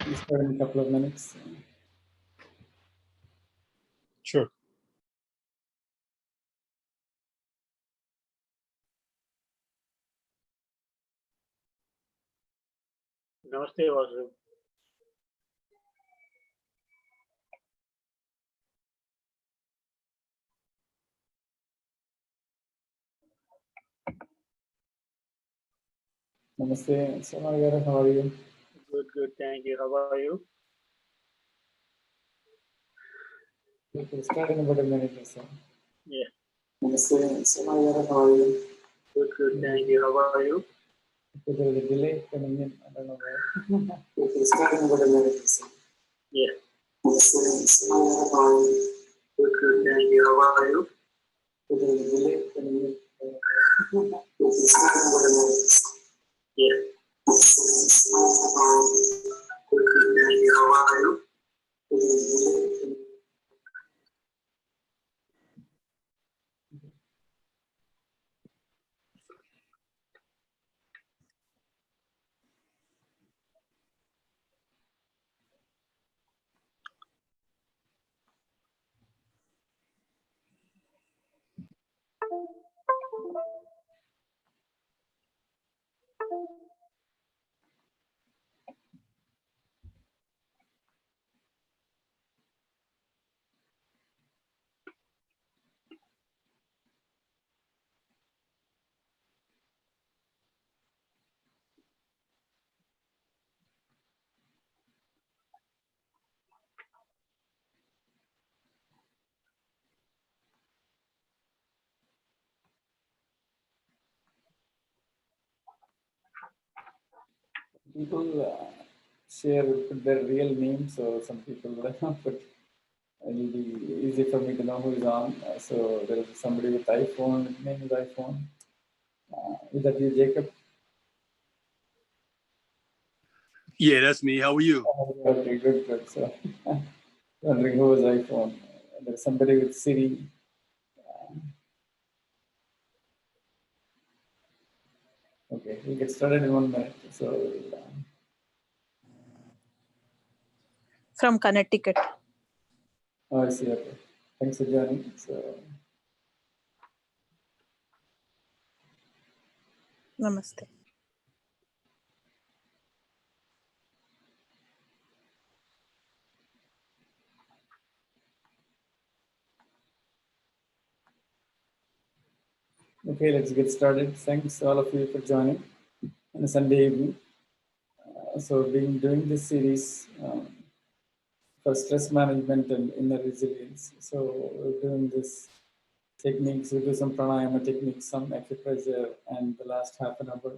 We'll start in a couple of minutes. Sure. Namaste, Vasu. Namaste, Samagara, how are you? Good, good, thank you. How are you? We'll start in about a minute or so. Yeah. Namaste, Samagara, how are you? Good, good, thank you. How are you? If there is a delay coming in, I don't know where. We'll start in about a minute or so. Yeah. Namaste, Samagara, how are you? Good, good, thank you. How are you? If there is a delay coming in, I don't know where. We'll start in about a minute or so. Yeah. Namaste, Samagara, how are you? Good, good, thank you. How are you? If there is a delay coming in, people share put their real names, so some people will not put. It'll be easy for me to know who is on. So there is somebody with iPhone. His name is iPhone. Is that you, Jacob? Yeah, that's me. How are you? Okay, good, good. So wondering who was iPhone. There's somebody with Siri. Okay, we'll get started in 1 minute. So From Connecticut. oh, I see. Okay, thanks for joining. So Namaste. okay, let's get started. Thanks all of you for joining on a Sunday evening. So we've been doing this series for stress management and inner resilience. So we're doing this techniques, we'll do some pranayama techniques, some acupressure, and the last half an hour,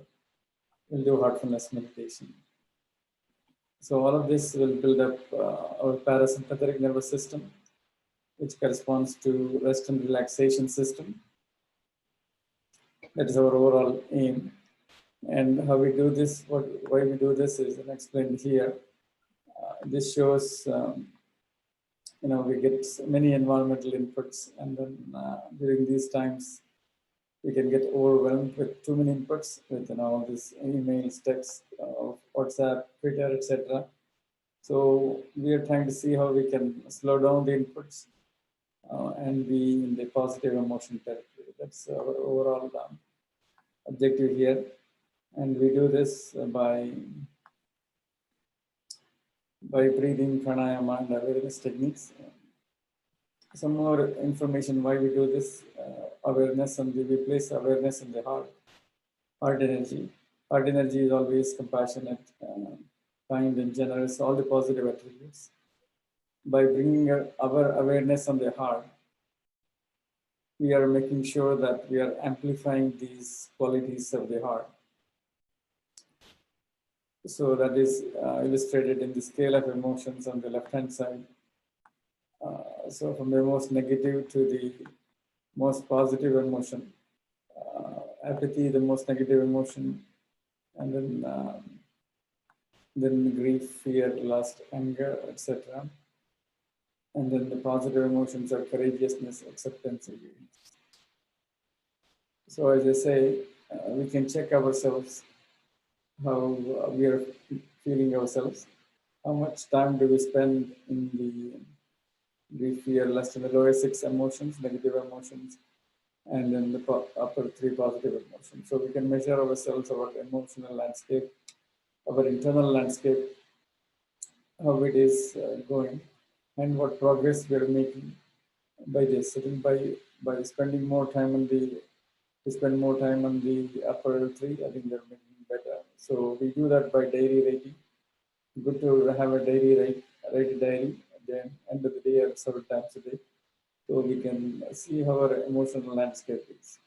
we'll do heartfulness meditation. So all of this will build up our parasympathetic nervous system, which corresponds to rest and relaxation system. That is our overall aim. And how we do this, why we do this is explained here. This shows we get many environmental inputs, and then during these times, we can get overwhelmed with too many inputs, with all these emails, texts, WhatsApp, Twitter, etc. So we are trying to see how we can slow down the inputs and be in the positive emotion territory. That's our overall objective here. And we do this by breathing, pranayama, and awareness techniques. Some more information why we do this awareness, and we place awareness in the heart. Heart energy. Heart energy is always compassionate, kind, and generous, all the positive attributes. By bringing our awareness on the heart, we are making sure that we are amplifying these qualities of the heart. So that is illustrated in the scale of emotions on the left-hand side. So from the most negative to the most positive emotion. Apathy, the most negative emotion, and then grief, fear, lust, anger, etc. And then the positive emotions are courageousness, acceptance, and giving. So as I say, we can check ourselves how we are feeling ourselves. How much time do we spend in the grief, fear, lust, and the lower six emotions, negative emotions, and then the upper three positive emotions. So we can measure ourselves, our emotional landscape, our internal landscape, how it is going, and what progress we are making by this. I think by spending more time on the we spend more time on the upper three. I think we're making better. So we do that by diary rating. Good to have a write diary at the end of the day or several times a day, so we can see how our emotional landscape is.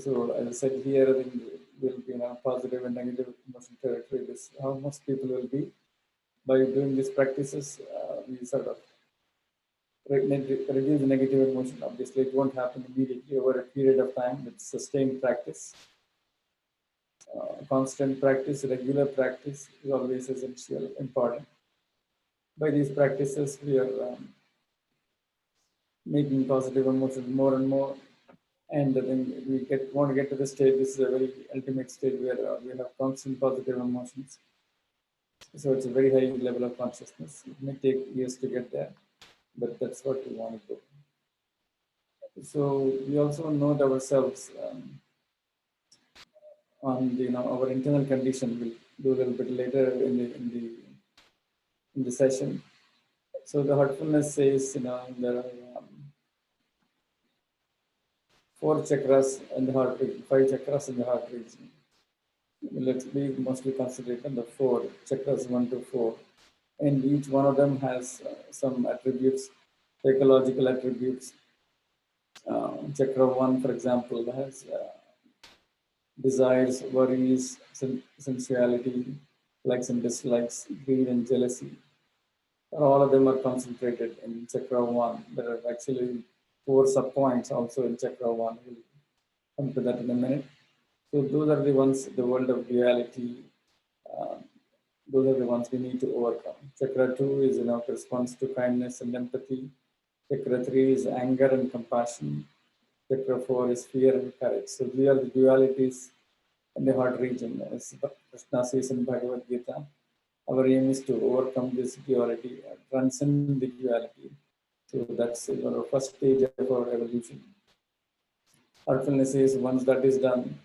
So as I said here, I think will be in a positive and negative emotion territory. This how most people will be by doing these practices. We sort of reduce the negative emotion. Obviously, it won't happen immediately over a period of time. It's sustained practice. Constant practice, regular practice is always essential, important. By these practices, we are making positive emotions more and more. And then we want to get to the state. This is a very ultimate state where we have constant positive emotions. So it's a very high level of consciousness. It may take years to get there, but that's what we want to do. So we also know ourselves on the, our internal condition. We'll do a little bit later in the session. So the heartfulness says, there are 4 chakras in the heart region, 5 chakras in the heart region. Let's be mostly concentrate on the 4 chakras, 1 to 4, and each one of them has some attributes, psychological attributes. Chakra 1, for example, has desires, worries, sensuality, likes and dislikes, greed and jealousy. All of them are concentrated in chakra 1. There are actually 4 subpoints also in chakra 1. We'll come to that in a minute. So those are the ones, the world of duality. Those are the ones we need to overcome. Chakra 2 is response to kindness and empathy. Chakra 3 is anger and compassion. Chakra 4 is fear and courage. So these are the dualities in the heart region. As Krishna says in Bhagavad Gita, our aim is to overcome this duality, transcend the duality. So that's our first stage of our evolution. Heartfulness is once that is done,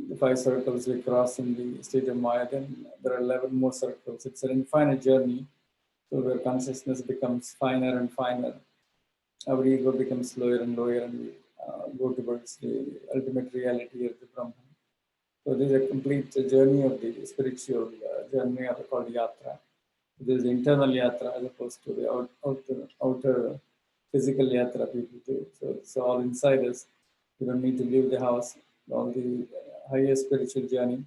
the 5 circles we cross in the state of Maya, then there are 11 more circles. It's an infinite journey, so where consciousness becomes finer and finer. Our ego becomes lower and lower, and we go towards the ultimate reality of the Brahman. So this is a complete journey of the spiritual journey called yatra. This is the internal yatra as opposed to the outer physical yatra people do. So it's all inside us. You don't need to leave the house. All the higher spiritual journey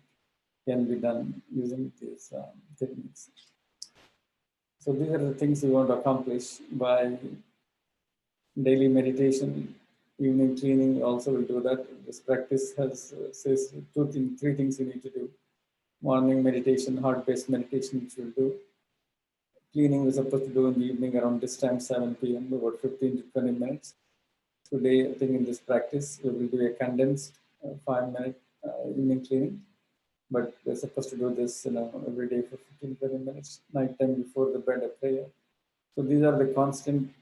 can be done using these techniques. So these are the things we want to accomplish by daily meditation, evening cleaning. Also, will do that. This practice has says 3 things you need to do. Morning meditation, heart-based meditation, which we'll do. Cleaning we're supposed to do in the evening around this time, 7 p.m., about 15 to 20 minutes. Today, I think in this practice, we will do a condensed 5-minute evening cleaning. But we're supposed to do this every day for 15 to 20 minutes, nighttime before the bed of prayer. So these are the constant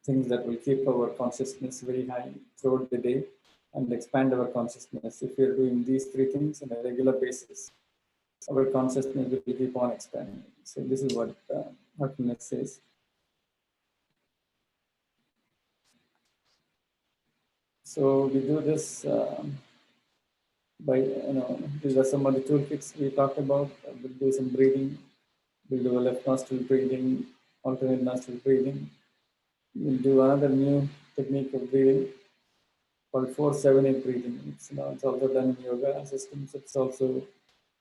things that will keep our consciousness very high throughout the day. and expand our consciousness. If we are doing these three things on a regular basis, our consciousness will keep on expanding. So this is what Heartfulness says. So we do this by, these are some of the toolkits we talked about. We'll do some breathing. We'll do a left nostril breathing, alternate nostril breathing. We'll do another new technique of breathing called 4-7-8 breathing. It's also done in yoga systems. It's also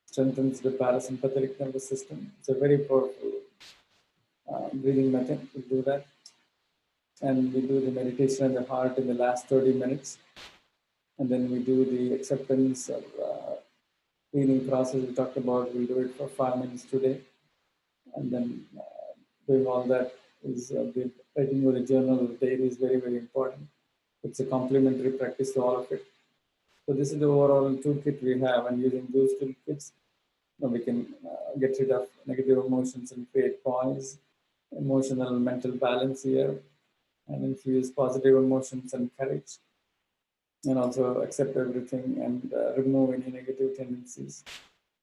strengthens the parasympathetic nervous system. It's a very powerful breathing method. We'll do that. And we do the meditation of the heart in the last 30 minutes. And then we do the acceptance of breathing process we talked about. We'll do it for 5 minutes today. And then doing all that is writing with a journal of the day is very, very important. It's a complementary practice to all of it. So this is the overall toolkit we have, and using those toolkits, we can get rid of negative emotions and create poise, emotional and mental balance here, and infuse positive emotions and courage, and also accept everything and remove any negative tendencies.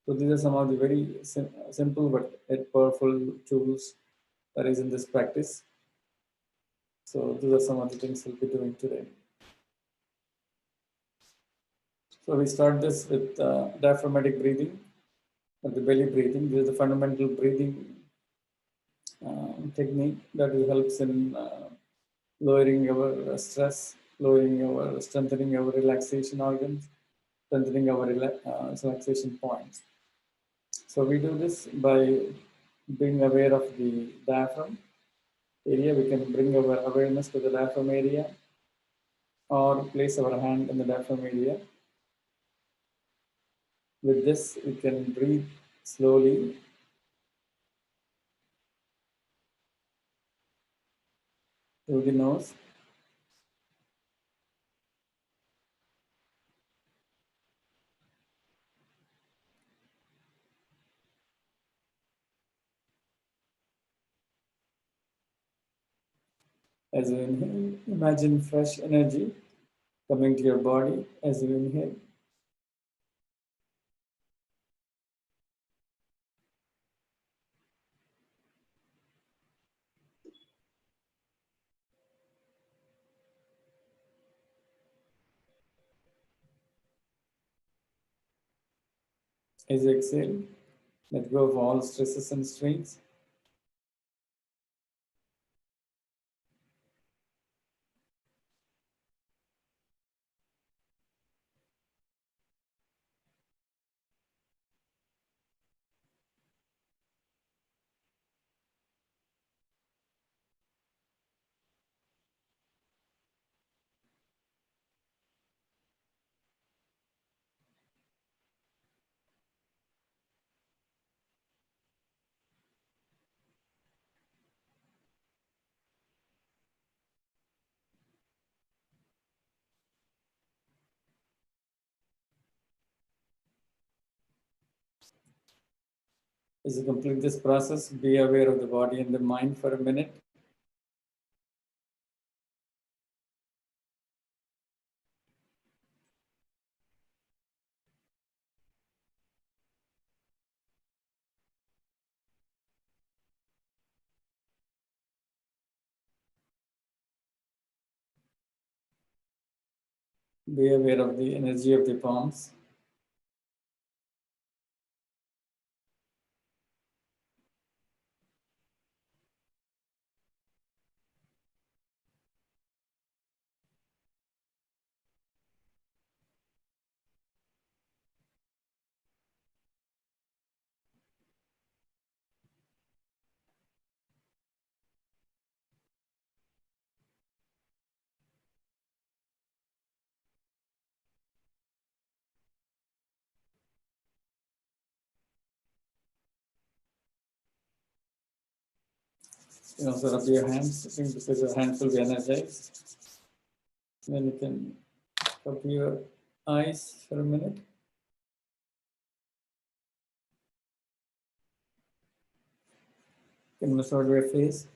So these are some of the very simple but yet powerful tools that is in this practice. So these are some of the things we'll be doing today. So we start this with diaphragmatic breathing, or the belly breathing. This is the fundamental breathing technique that helps in lowering our stress, strengthening our relaxation organs, strengthening our relaxation points. So we do this by being aware of the diaphragm area. We can bring our awareness to the diaphragm area or place our hand in the diaphragm area. With this, we can breathe slowly through the nose. As you inhale, imagine fresh energy coming to your body as you inhale. As you exhale, let go of all stresses and strains. As you complete this process, be aware of the body and the mind for a minute. Be aware of the energy of the palms. You also rub your hands because your hands will be energized. Then you can cover your eyes for a minute. You can massage your face.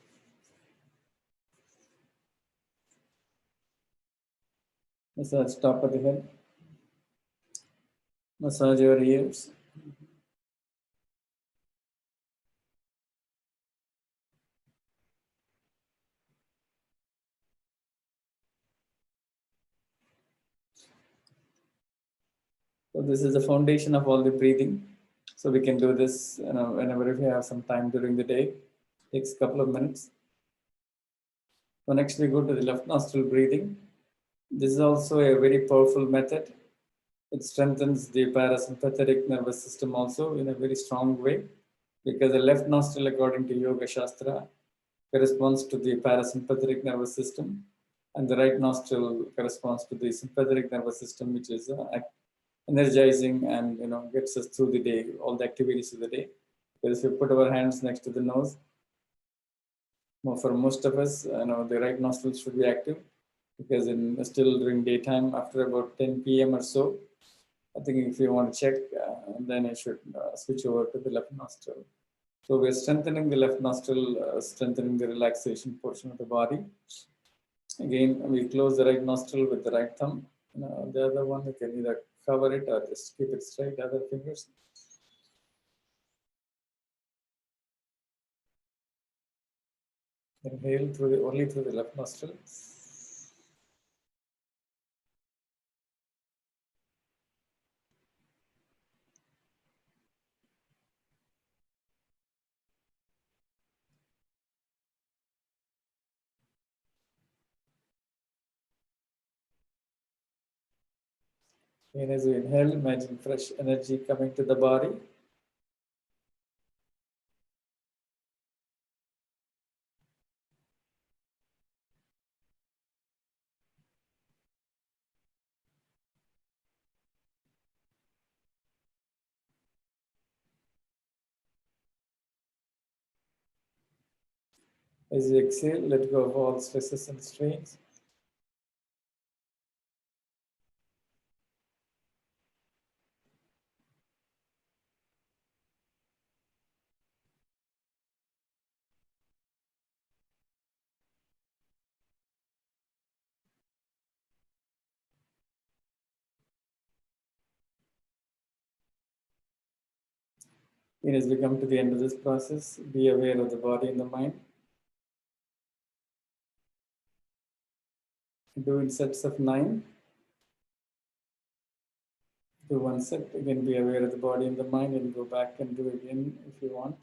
Massage top of the head. Massage your ears. So this is the foundation of all the breathing. So we can do this, whenever we have some time during the day. Takes a couple of minutes. So next we go to the left nostril breathing. This is also a very powerful method. It strengthens the parasympathetic nervous system also in a very strong way, because the left nostril, according to Yoga Shastra, corresponds to the parasympathetic nervous system, and the right nostril corresponds to the sympathetic nervous system, which is energizing and gets us through the day, all the activities of the day. Because if we put our hands next to the nose, for most of us, the right nostril should be active, because still during daytime, after about 10 p.m. or so, I think if you want to check, then you should switch over to the left nostril. So we're strengthening the left nostril, strengthening the relaxation portion of the body. Again, we close the right nostril with the right thumb. The other one, you can either cover it or just keep it straight, other fingers. Inhale only through the left nostril. And as you inhale, imagine fresh energy coming to the body. As you exhale, let go of all stresses and strains. And as we come to the end of this process, be aware of the body and the mind. Do in sets of 9. Do one set. Again, be aware of the body and the mind, and go back and do again if you want.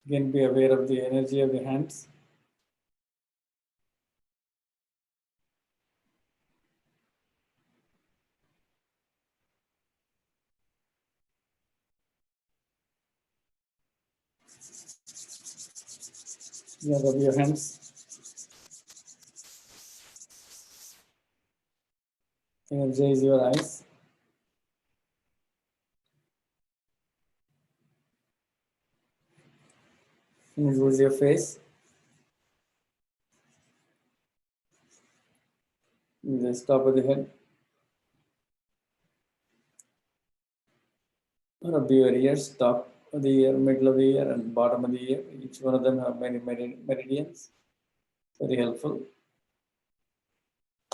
Again, be aware of the energy of the hands. Of your hands. Energize your eyes. Energize your face. The top of the head. Rub your ears, top of the ear, middle of the ear, and bottom of the ear. Each one of them have many meridians. Very helpful.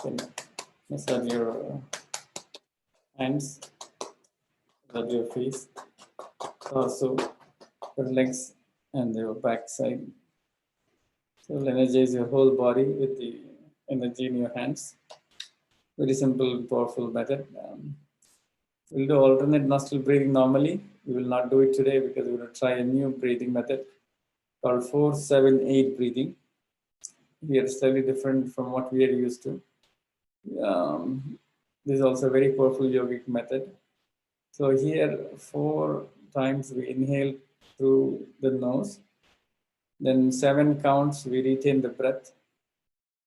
Then massage your hands, massage your face, torso, your legs, and your back side. So you'll energize your whole body with the energy in your hands. Very simple, powerful method. We'll do alternate nostril breathing normally. We will not do it today because we're going to try a new breathing method called 4-7-8 breathing. We are slightly different from what we are used to. This is also a very powerful yogic method. So here, 4 times we inhale through the nose. Then 7 counts, we retain the breath.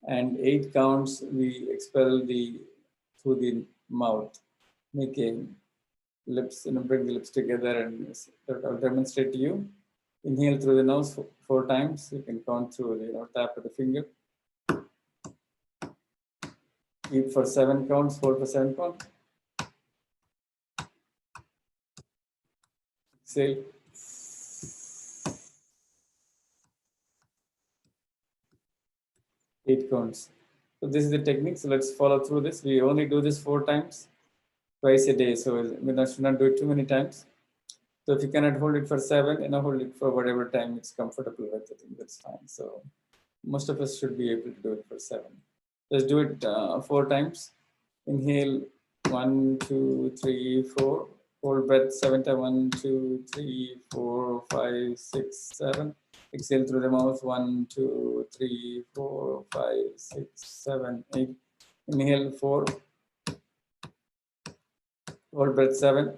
and 8 counts we expel through the mouth, making lips, bring the lips together, and I'll demonstrate to you. Inhale through the nose 4 times. You can count through the tap of the finger. Keep for 7 counts. Hold for 7 counts. Exhale. 8 counts. So this is the technique. So let's follow through this. We only do this 4 times, twice a day. So we should not do it too many times. So if you cannot hold it for 7, hold it for whatever time it's comfortable with. I think that's fine. So most of us should be able to do it for 7. Let's do it 4 times. Inhale 1, 2, 3, 4. Hold breath 7 times. 1, 2, 3, 4, 5, 6, 7. Exhale through the mouth 1, 2, 3, 4, 5, 6, 7, 8. Inhale 4. Hold breath 7.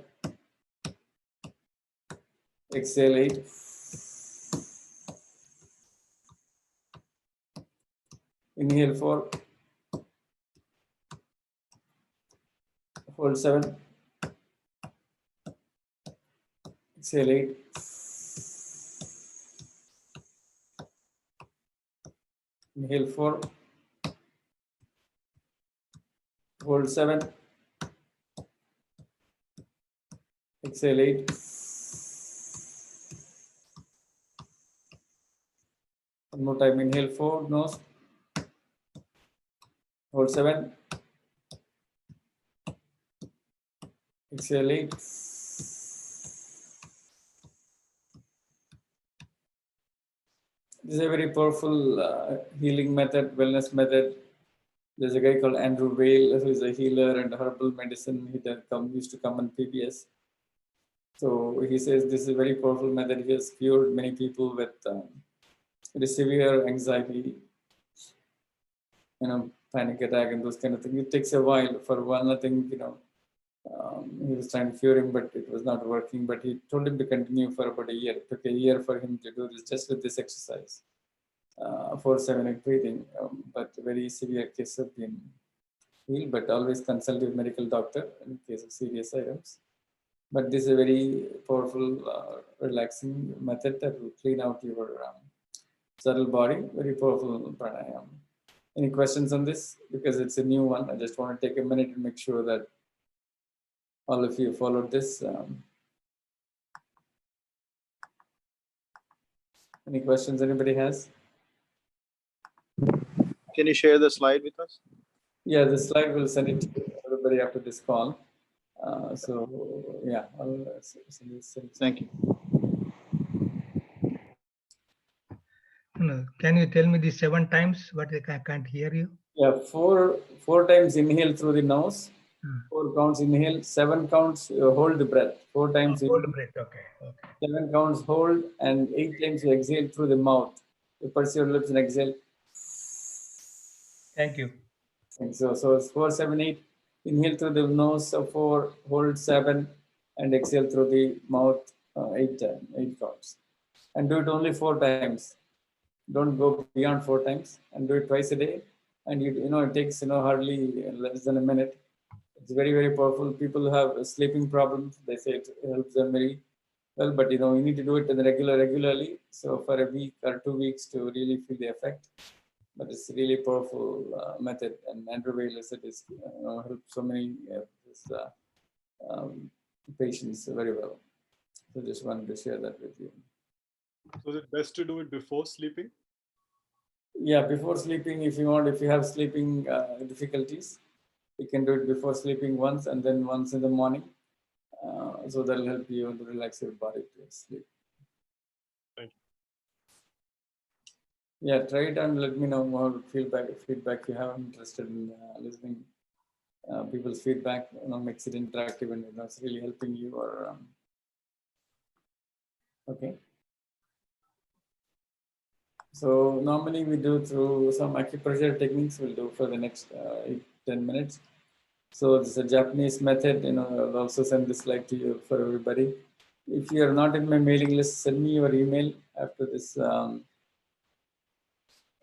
Exhale 8. Inhale 4. Hold 7. Exhale 8. Inhale 4. Hold 7. Exhale 8. One more time. Inhale 4. Nose. Hold 7. Exhale 8. This is a very powerful healing method, wellness method. There's a guy called Andrew Weil who is a healer and herbal medicine. He used to come on PBS. So he says this is a very powerful method. He has cured many people with very severe anxiety, panic attack and those kind of things. It takes a while. For one, I think, he was trying to cure him, but it was not working. But he told him to continue for about a year. It took a year for him to do this just with this exercise, 4-7-8 breathing. But very severe cases have been healed, but always consult with medical doctor in case of serious items. But this is a very powerful, relaxing method that will clean out your subtle body. Very powerful pranayama. Any questions on this? Because it's a new one. I just want to take a minute to make sure that all of you followed this. Any questions anybody has? Can you share the slide with us? Yeah, the slide will send it to everybody after this call. So yeah, I'll send this. Thank you. No, can you tell me the 7 times? But I can't hear you. Yeah, four times inhale through the nose. 4 counts inhale, 7 counts hold the breath. 4 times Hold inhale, breath. Okay. 7 counts hold, and 8 times you exhale through the mouth. You purse your lips and exhale. Thank you. And so it's 4, 7, 8. Inhale through the nose, so 4, hold 7, and exhale through the mouth 8 counts. And do it only 4 times. Don't go beyond 4 times, and do it twice a day. And it takes hardly less than a minute. It's very, very powerful. People who have sleeping problems, they say it helps them very well, but you need to do it regularly. So for a week or 2 weeks to really feel the effect. But it's a really powerful method, and Andrew Weil said it's helped so many patients very well. So just wanted to share that with you. So is it best to do it before sleeping? Yeah, before sleeping, if you have sleeping difficulties, you can do it before sleeping once, and then once in the morning. So that'll help you to relax your body to sleep. Thank you. Yeah, try it and let me know more feedback you have. I'm interested in listening people's feedback. Makes it interactive, and it's really helping you. Or okay. So normally we do through some acupressure techniques. We'll do for the next 8-10 minutes. So this is a Japanese method. I'll also send this slide to you for everybody. If you are not in my mailing list, send me your email after this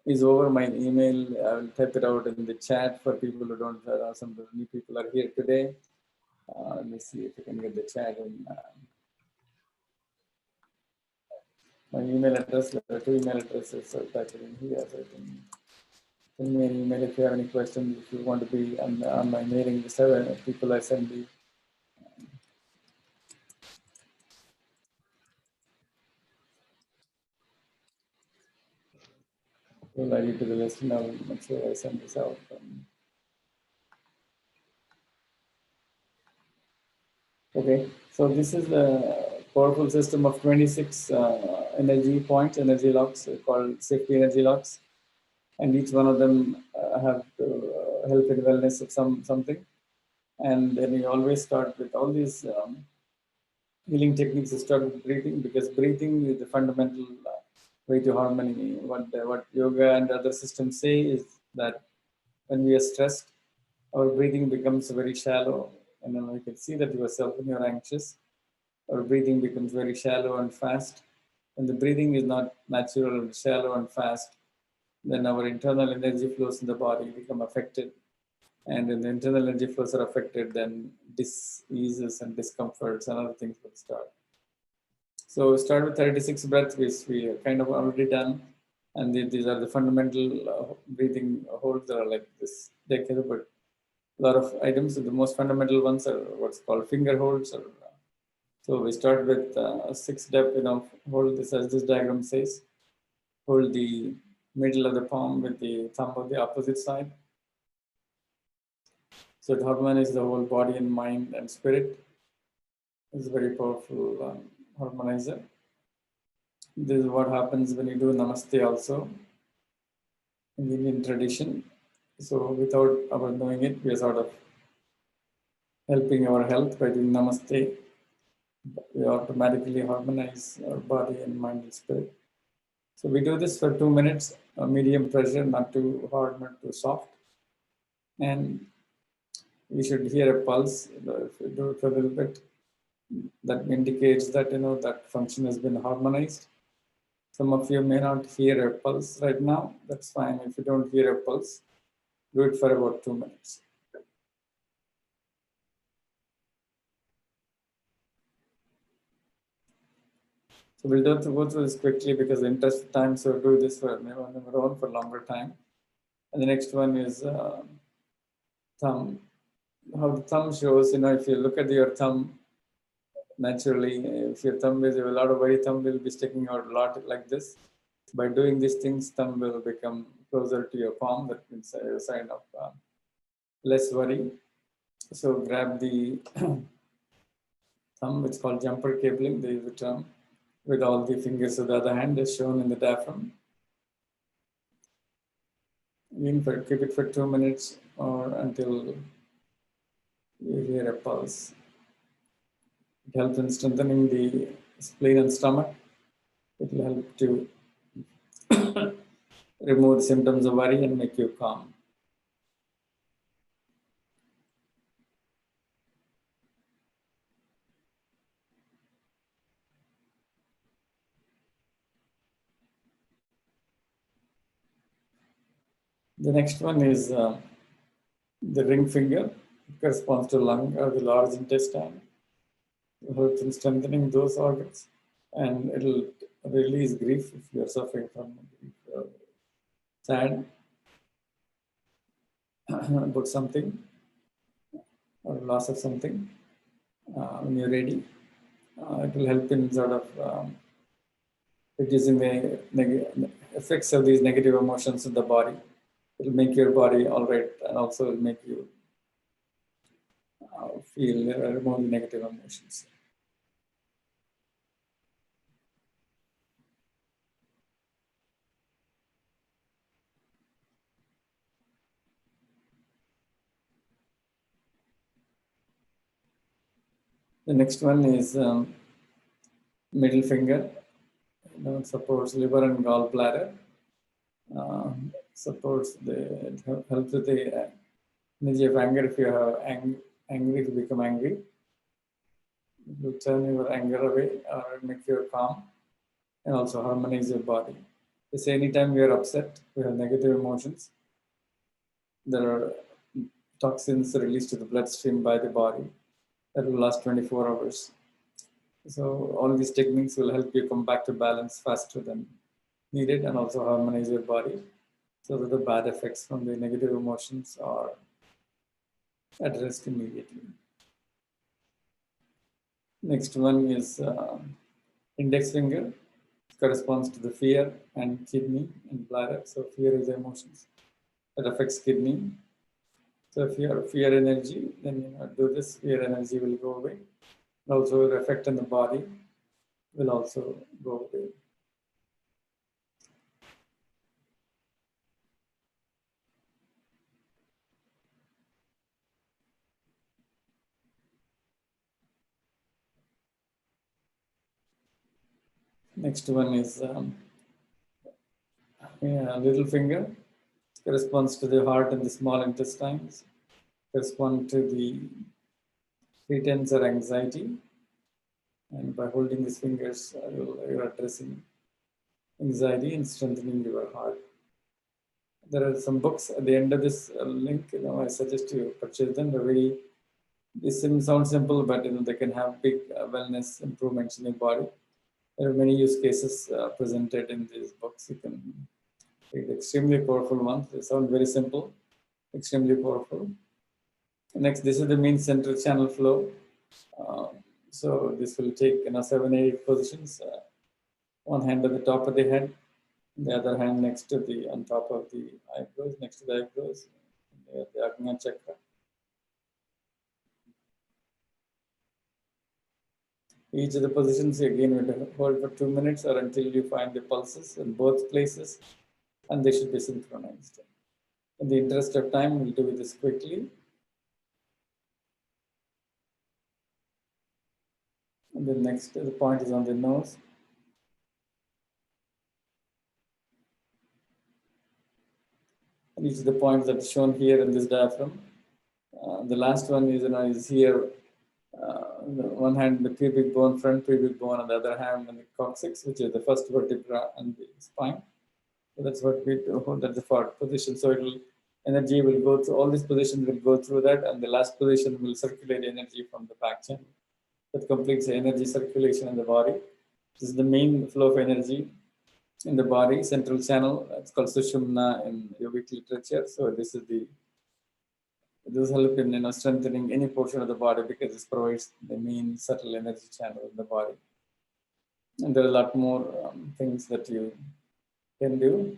is over. My email, I will type it out in the chat for people who don't, some new people are here today. Let me see if I can get the chat in. My email address, there are two email addresses, so I'll type it in here. So I can send me an email if you have any questions, if you want to be on my mailing list. People I send the will add you to the list now. Make sure I send this out. Okay, so this is a powerful system of 26 energy points, energy locks called safety energy locks, and each one of them have to help in wellness of something. And then you always start with all these healing techniques. You start with breathing, because breathing is the fundamental way to harmony. What yoga and other systems say is that when we are stressed, our breathing becomes very shallow, and then you can see that yourself when you're anxious. Our breathing becomes very shallow and fast. When the breathing is not natural and shallow and fast, then our internal energy flows in the body become affected. And when the internal energy flows are affected, then diseases and discomforts and other things will start. So start with 36 breaths, which we are kind of already done. And these are the fundamental breathing holds that are like this decade, but a lot of items. The most fundamental ones are what's called finger holds. So we start with 6 step, hold this as this diagram says. Hold the middle of the palm with the thumb on the opposite side. So it harmonizes the whole body and mind and spirit. It's a very powerful harmonizer. This is what happens when you do Namaste also in the Indian tradition. So without our knowing it, we are sort of helping our health by doing Namaste. We automatically harmonize our body and mind and spirit. So we do this for 2 minutes, medium pressure, not too hard, not too soft. And we should hear a pulse. If we do it for a little bit, that indicates that that function has been harmonized. Some of you may not hear a pulse right now. That's fine. If you don't hear a pulse, do it for about 2 minutes. So we'll go through this quickly because the interest of time. So we'll do this for on our own for longer time. And the next one is thumb. How the thumb shows, if you look at your thumb, naturally, if your thumb is a lot of worry, thumb will be sticking out a lot like this. By doing these things, thumb will become closer to your palm. That means a sign of less worry. So grab the thumb, it's called jumper cabling, there is a term, with all the fingers of the other hand as shown in the diaphragm. Keep it for 2 minutes or until you hear a pulse. It helps in strengthening the spleen and stomach. It will help to remove symptoms of worry and make you calm. The next one is the ring finger. It corresponds to lung or the large intestine. It helps in strengthening those organs, and it'll release grief if you're suffering from grief or sad about something or loss of something. When you're ready, it will help in sort of reducing the effects of these negative emotions in the body. It'll make your body all right, and also will make you feel remove the negative emotions. The next one is middle finger. It supports liver and gallbladder. Supports it helps with the energy of anger. If you have angry, if you become angry, it will turn your anger away or make you calm, and also harmonize your body. Say anytime we are upset, we have negative emotions, there are toxins released to the bloodstream by the body that will last 24 hours. So all these techniques will help you come back to balance faster than needed and also harmonize your body so that the bad effects from the negative emotions are addressed immediately. Next one is index finger, corresponds to the fear and kidney and bladder. So fear is emotions that affects kidney. So if you have fear energy, then do this, fear energy will go away. Also the effect on the body will also go away. Next one is little finger, corresponds to the heart and the small intestines, correspond to the pretense or anxiety. And by holding these fingers, you're addressing anxiety and strengthening your heart. There are some books at the end of this link. I suggest you purchase them. They're very, this sounds simple, but they can have big wellness improvements in your body. There are many use cases presented in these books. You can read extremely powerful ones. They sound very simple, extremely powerful. Next, this is the main central channel flow. So this will take 7 8 positions. One hand at the top of the head, the other hand next to the on top of the eyebrows, next to the eyebrows, the Ajna chakra. Each of the positions again will hold for 2 minutes or until you find the pulses in both places, and they should be synchronized. In the interest of time, we'll do this quickly. And the next the point is on the nose. And each of the points that are shown here in this diaphragm. The last one is here. One hand the pubic bone, front pubic bone, on the other hand and the coccyx, which is the first vertebra and the spine. So that's what we do. That's the fourth position. So energy will go through all these positions, will go through that, and the last position will circulate energy from the back channel. That completes the energy circulation in the body. This is the main flow of energy in the body, central channel. It's called Sushumna in yogic literature. So this helps in strengthening any portion of the body because this provides the main subtle energy channel in the body. And there are a lot more things that you can do.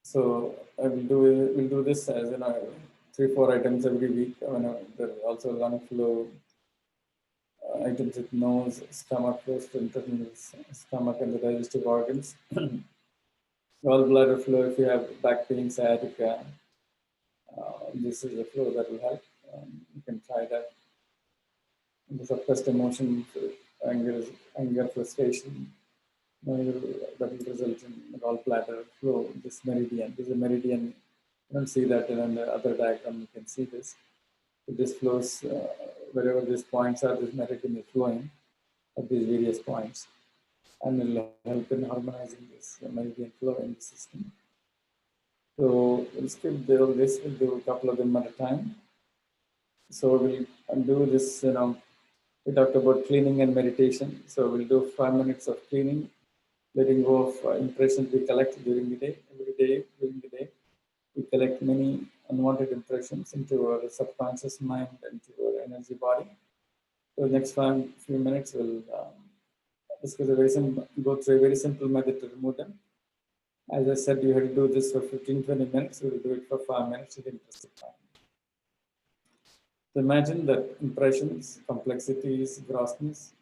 So we'll do this as 3-4 items every week. There are also lung flow items with nose, stomach flow, strengthening stomach and the digestive organs. Gallbladder flow if you have back pain, sciatica. This is a flow that will help. You can try that. And the suppressed emotion, anger, frustration, that will result in gallbladder flow. This meridian. This is a meridian. You don't see that in the other diagram. You can see this. So this flows wherever these points are. This meridian is flowing at these various points, and it will help in harmonizing this meridian flow in the system. So we'll skip all this. We'll do a couple of them at a time. So we'll do this. We talked about cleaning and meditation. So we'll do 5 minutes of cleaning, letting go of impressions we collect during the day. Every day during the day, we collect many unwanted impressions into our subconscious mind and to our energy body. So the next few minutes, we'll discuss go through a very simple method to remove them. As I said, you have to do this for 15-20 minutes. We'll do it for 5 minutes in the interest of time. So imagine that impressions, complexities, grossness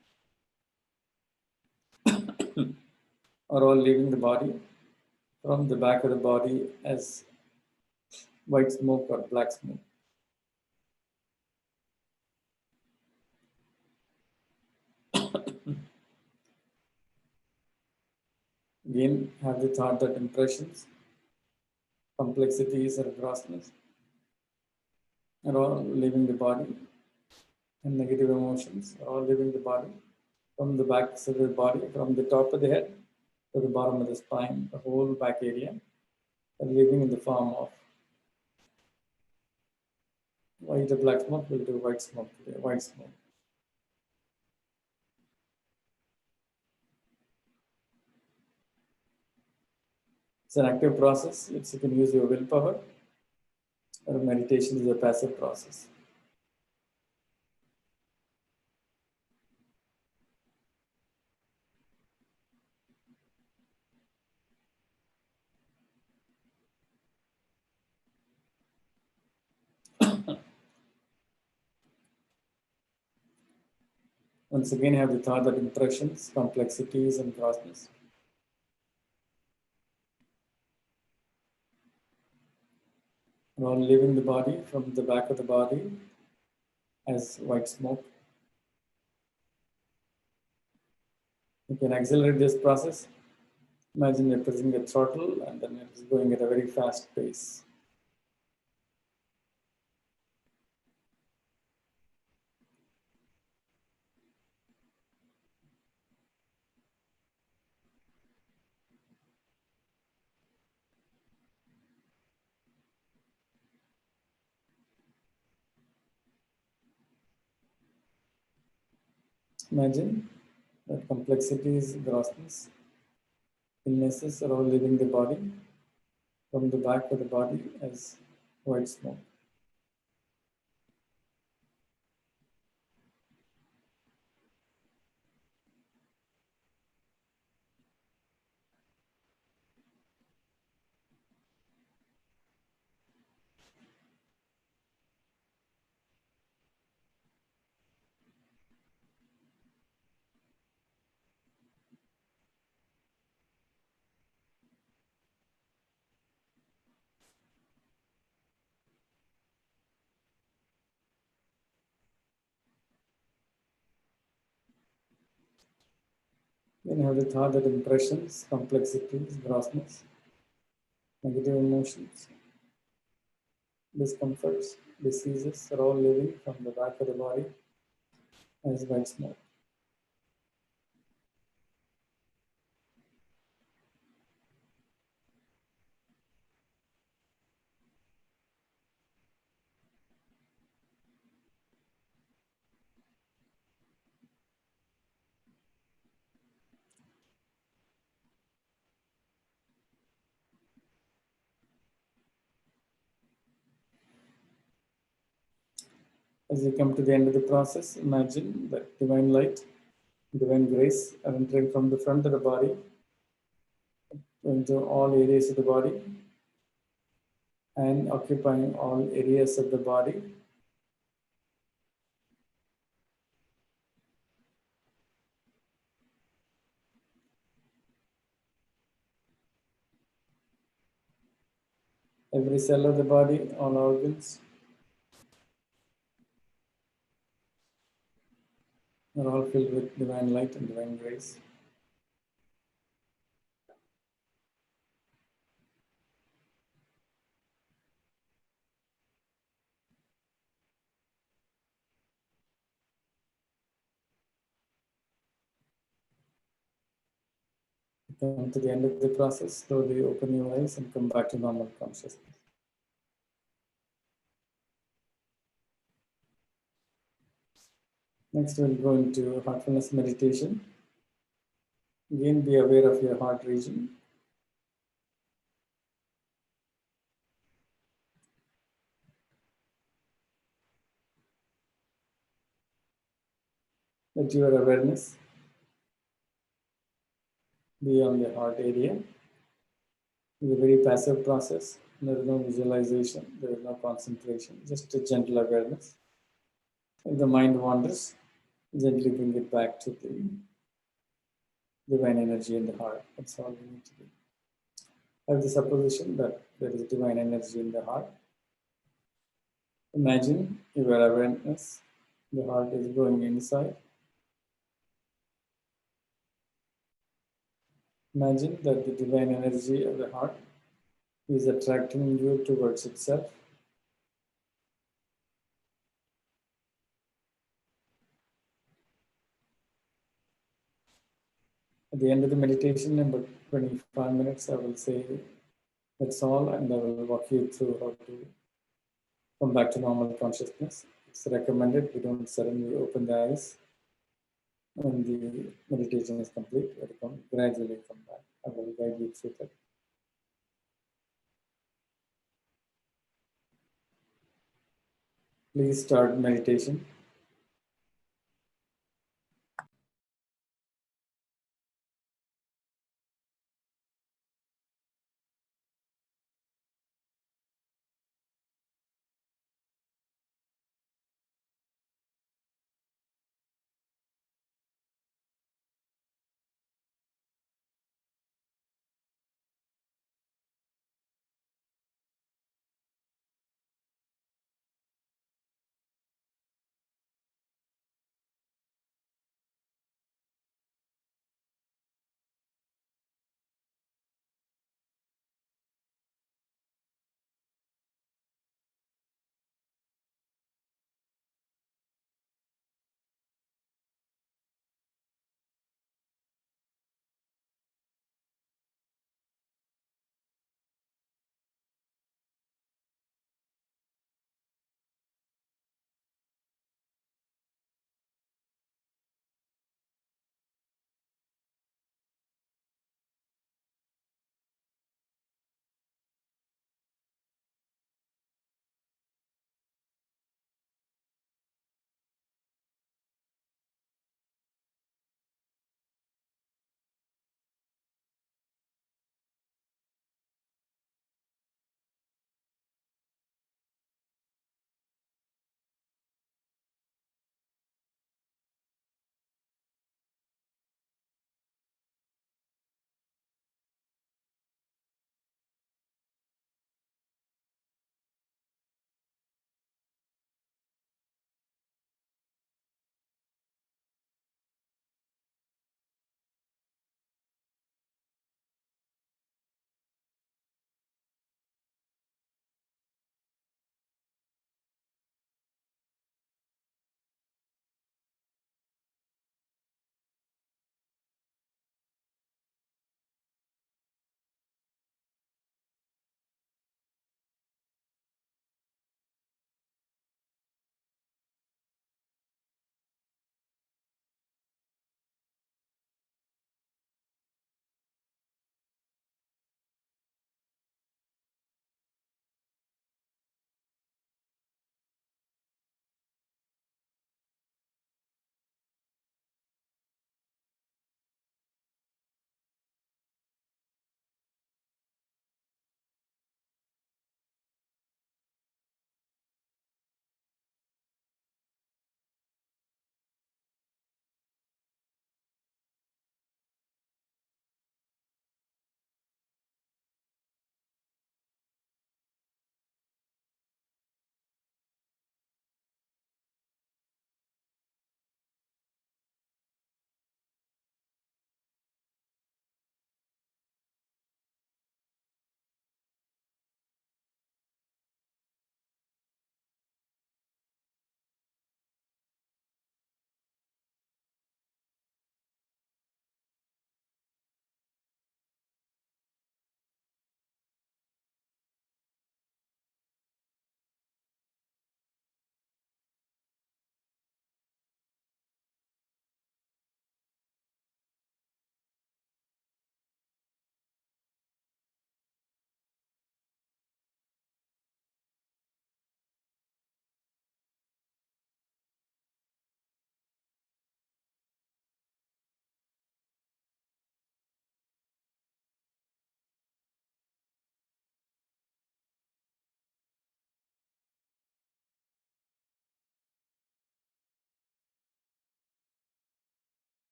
are all leaving the body from the back of the body as white smoke or black smoke. Again, have the thought that impressions, complexities, or grossness are all leaving the body, and negative emotions are all leaving the body from the back of the body, from the top of the head to the bottom of the spine, the whole back area, and leaving in the form of white or black smoke. We'll do white smoke today, white smoke. It's an active process. You can use your willpower, or meditation is a passive process. Once again, have the thought that impressions, complexities, and grossness. Are all leaving the body from the back of the body as white smoke. You can accelerate this process. Imagine you're pressing the throttle and then it's going at a very fast pace. Imagine that complexities, grossness, illnesses are all leaving the body from the back of the body as white smoke. Then have the thought that impressions, complexities, grossness, negative emotions, discomforts, diseases are all living from the back of the body as white smoke. As you come to the end of the process, imagine that divine light, divine grace are entering from the front of the body into all areas of the body and occupying all areas of the body. Every cell of the body, all organs are all filled with divine light and divine grace. Come to the end of the process, slowly open your eyes and come back to normal consciousness. Next, we'll go into heartfulness meditation. Again, be aware of your heart region. Let your awareness be on the heart area. It's a very passive process. There is no visualization, there is no concentration, just a gentle awareness. If the mind wanders, gently bring it back to the divine energy in the heart. That's all we need to do. Have the supposition that there is divine energy in the heart. Imagine your awareness, the heart is going inside. Imagine that the divine energy of the heart is attracting you towards itself. At the end of the meditation, in about 25 minutes, I will say that's all, and I will walk you through how to come back to normal consciousness. It's recommended we don't suddenly open the eyes when the meditation is complete. We gradually come back. I will guide you through that. Please start meditation.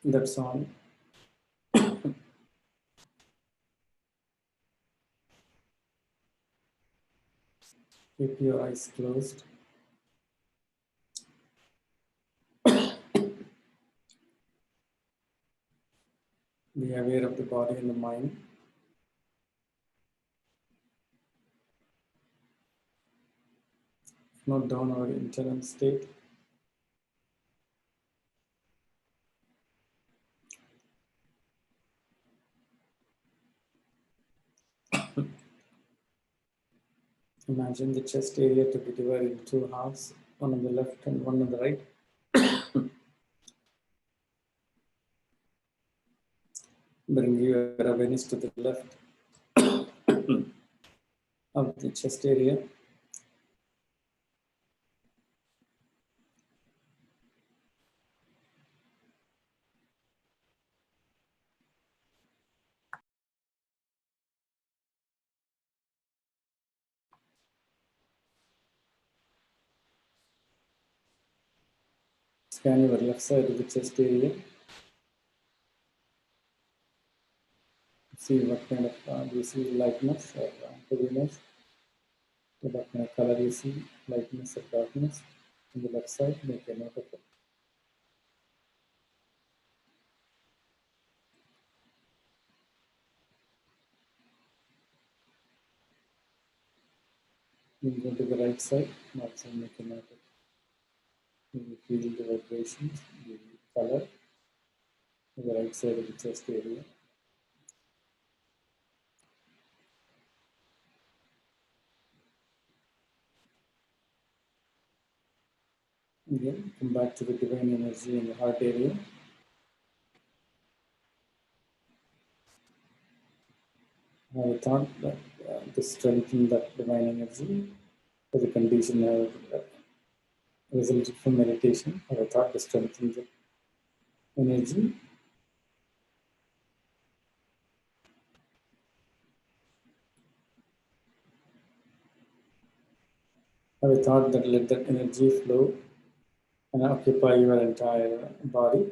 That's all. Keep your eyes closed. Be aware of the body and the mind. Note down our internal state. Imagine the chest area to be divided in two halves, one on the left and one on the right. Bring your awareness to the left of the chest area. Scan your left side of the chest area. See what kind of you see lightness or heaviness. What kind of color you see, lightness or darkness. On the left side, make a note of it. You go to the right side, also make a note of it. You feel the vibrations, the color on the right side of the chest area. Again, come back to the divine energy in the heart area. I thought that to strengthen that divine energy for the condition of resulted from meditation. I thought to strengthen the energy. I thought that let that energy flow and occupy your entire body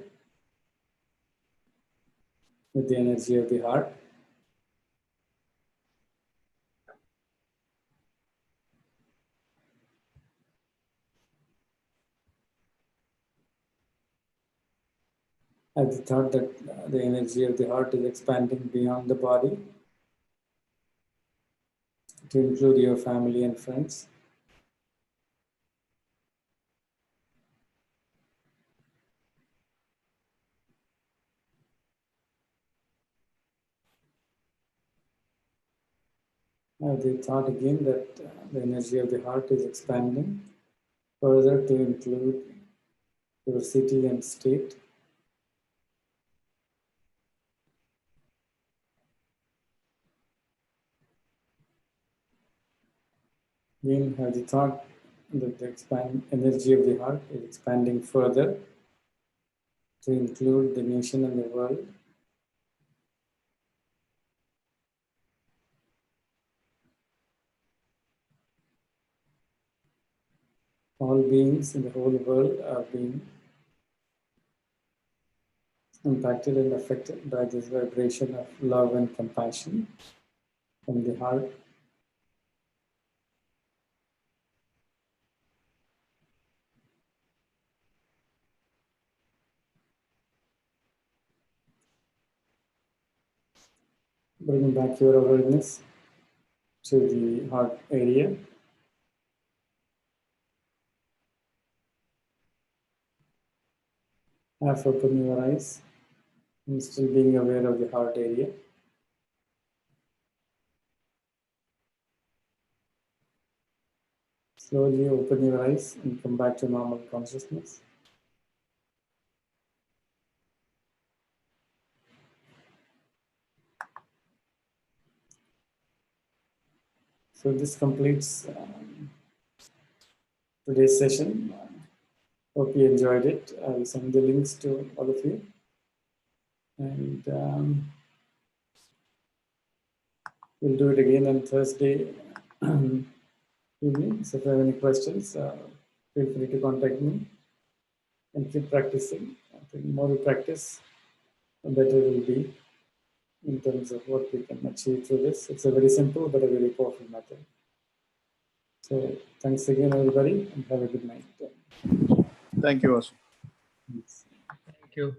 with the energy of the heart. I thought that the energy of the heart is expanding beyond the body to include your family and friends. I thought again that the energy of the heart is expanding further to include your city and state. Again, have the thought that the energy of the heart is expanding further to include the nation and the world. All beings in the whole world are being impacted and affected by this vibration of love and compassion from the heart. Bring back your awareness to the heart area. Half open your eyes and still being aware of the heart area. Slowly open your eyes and come back to normal consciousness. So this completes today's session. Hope you enjoyed it. I'll send the links to all of you. And we'll do it again on Thursday evening. So if you have any questions, feel free to contact me and keep practicing. I think more we practice, better it will be in terms of what we can achieve through this. It's a very simple but a very powerful method. So thanks again, everybody, and have a good night. Thank you, Vasu. Thanks. Thank you.